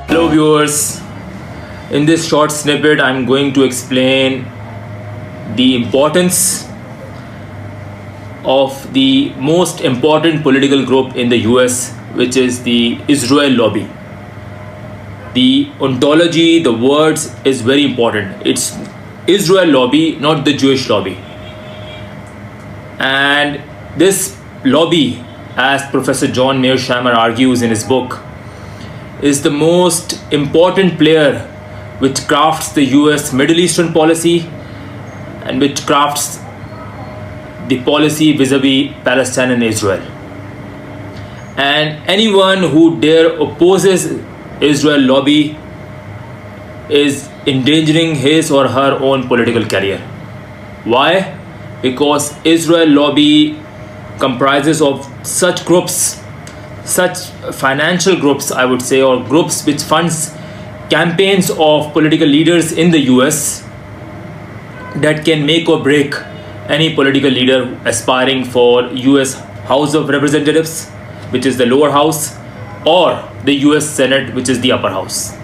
Hello viewers, in this short snippet I'm going to explain the importance of the most important political group in the US, which is the Israel lobby. The ontology, the words is very important. It's Israel lobby, not the Jewish lobby. And this lobby, as Professor John Mearsheimer argues in his book, is the most important player which crafts the US Middle Eastern policy and which crafts the policy vis-a-vis Palestine and Israel. And anyone who dare opposes Israel lobby is endangering his or her own political career. Why? Because Israel lobby comprises of such groups, such financial groups, I would say, or groups which funds campaigns of political leaders in the US that can make or break any political leader aspiring for US House of Representatives, which is the lower house, or the US Senate, which is the upper house.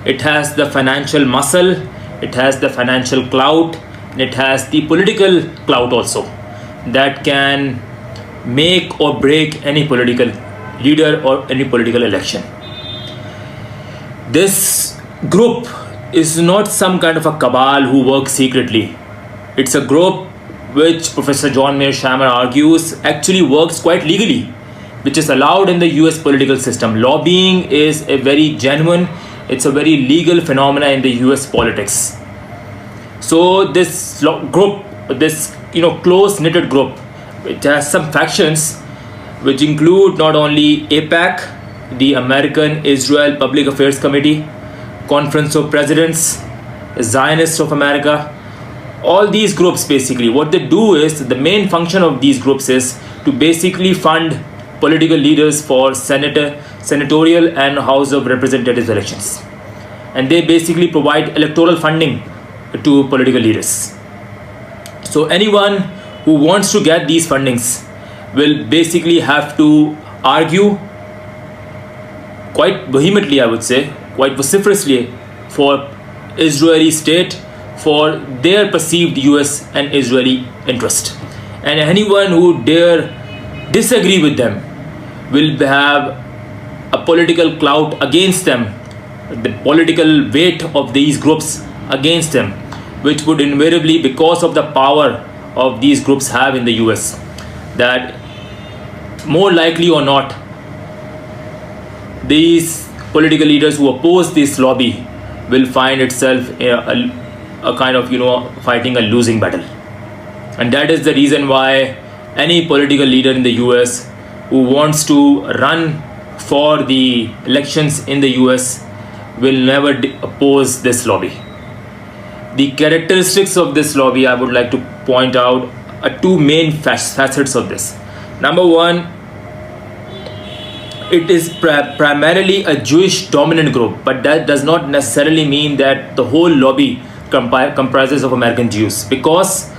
It has the financial muscle, it has the financial clout, and it has the political clout also that can make or break any political leader or any political election. This group is not some kind of a cabal who works secretly. It's a group which Professor John Mearsheimer argues actually works quite legally, which is allowed in the US political system. Lobbying is a very genuine, it's a very legal phenomena in the US politics. So this group, this close-knitted group, it has some factions which include not only AIPAC, the American Israel Public Affairs Committee, Conference of Presidents, Zionists of America. All these groups, basically what they do is, the main function of these groups is to basically fund political leaders for senatorial and House of Representatives elections, and they basically provide electoral funding to political leaders. So anyone who wants to get these fundings will basically have to argue quite vehemently, I would say, quite vociferously, for Israeli state, for their perceived US and Israeli interest. And anyone who dare disagree with them will have a political clout against them, the political weight of these groups against them, which would invariably, because of the power of these groups have in the US, that more likely or not, these political leaders who oppose this lobby will find itself a kind of fighting a losing battle. And that is the reason why any political leader in the US who wants to run for the elections in the US will never oppose this lobby. The characteristics of this lobby, I would like to point out, are two main facets of this. Number one, it is primarily a Jewish dominant group, but that does not necessarily mean that the whole lobby comprises of American Jews, because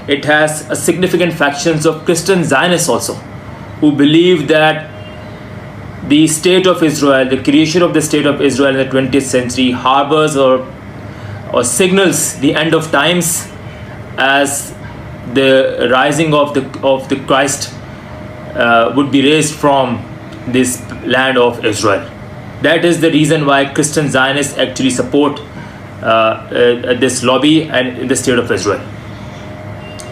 it has a significant factions of Christian Zionists also, who believe that the state of Israel, the creation of the state of Israel in the 20th century harbors or signals the end of times as the rising of the Christ would be raised from this land of Israel. That is the reason why Christian Zionists actually support this lobby and in the state of Israel.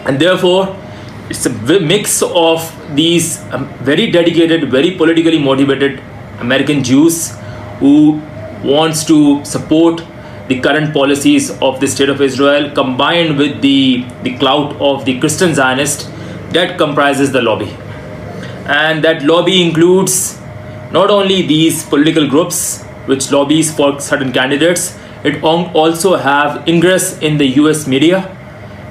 And therefore, it's a mix of these very dedicated, very politically motivated American Jews who wants to support the current policies of the state of Israel, combined with the clout of the Christian Zionist that comprises the lobby. And that lobby includes not only these political groups which lobbies for certain candidates, it also have ingress in the US media,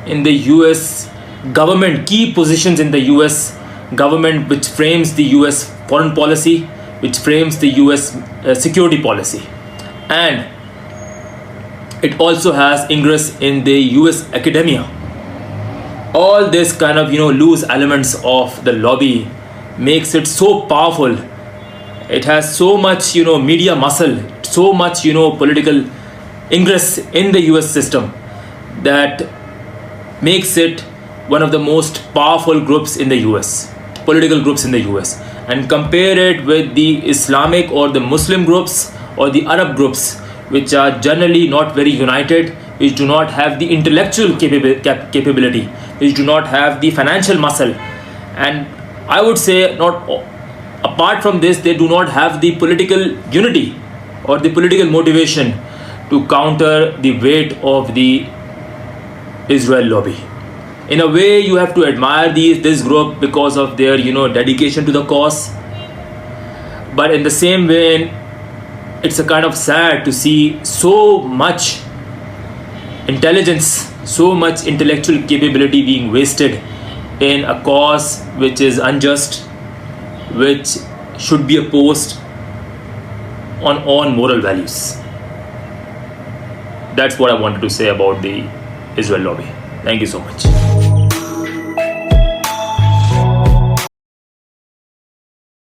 in the US government, key positions in the US government, which frames the US foreign policy, which frames the US security policy. And it also has ingress in the US academia, all this kind of loose elements of the lobby makes it so powerful. It has so much media muscle, so much political ingress in the US system, that makes it one of the most powerful groups in the US, political groups in the US. And compare it with the Islamic or the Muslim groups or the Arab groups, which are generally not very united, which do not have the intellectual capability, which do not have the financial muscle, and I would say, not apart from this, they do not have the political unity or the political motivation to counter the weight of the Israel lobby. In a way, you have to admire this group because of their dedication to the cause. But in the same way, it's a kind of sad to see so much intelligence, so much intellectual capability being wasted in a cause which is unjust, which should be opposed on moral values. That's what I wanted to say about the Israel lobby. Thank you so much.